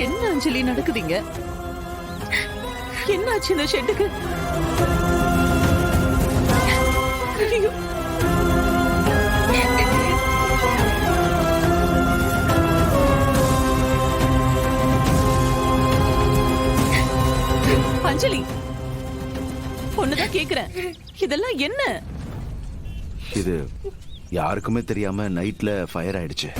என்ன அஞ்சலி நடக்குதுங்க? என்னாச்சு இந்த ஷெட்டுக்கு? ஐயோ! அஞ்சலி, ஒண்ணுதான் கேக்குறேன், இதெல்லாம் என்ன? இது யாருக்குமே தெரியாம நைட்ல ஃபயர் ஆயிடுச்சு.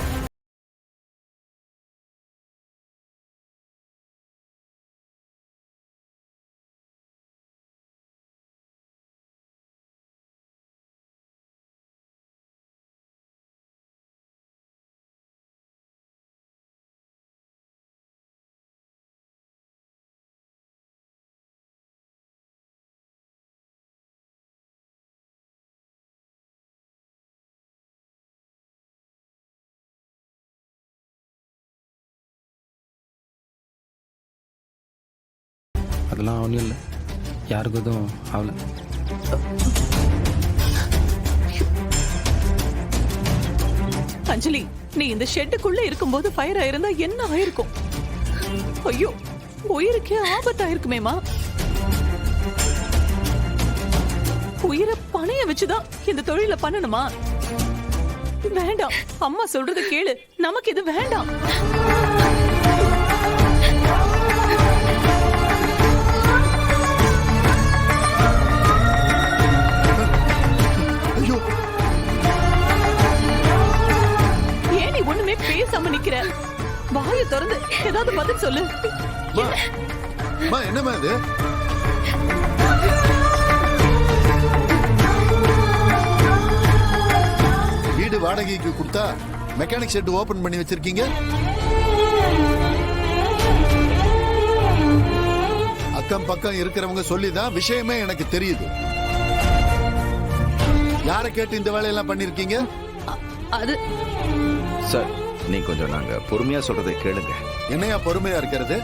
அதெல்லாம் ஒன்றும் இல்லை, யாருக்கும் எதுவும் ஆகல. அஞ்சலி, நீ இந்த ஷெட்டுக்குள்ள இருக்கும்போது ஃபயர் ஆயிருந்தா என்ன ஆயிருக்கும்? ஐயோ, உயிருக்கே ஆபத்தாயிருக்குமேமா. உயிரை பணைய வச்சுதான் இந்த தொழில பண்ணணுமா? வேண்டாம், அம்மா சொல்றது கேளு, நமக்கு இது வேண்டாம். ஒண்ணுமே பேசாம நிக்கிற, வாயை திறந்து ஏதாவது பதில் சொல்லு. என்னமா இது? வீடு வாடகைக்கு கொடுத்தா மெக்கானிக் ஷெட் ஓபன் பண்ணி வச்சிருக்கீங்க. அக்கம் பக்கம் இருக்கிறவங்க சொல்லிதான் விஷயமே எனக்கு தெரியுது. யாரை கேட்டு இந்த வேலையெல்லாம் பண்ணிருக்கீங்க? அது சார், நீ கொஞ்சம் நாங்க பொறுமையா சொல்றதை கேளுங்க. என்னையா பொறுமையா இருக்கிறது?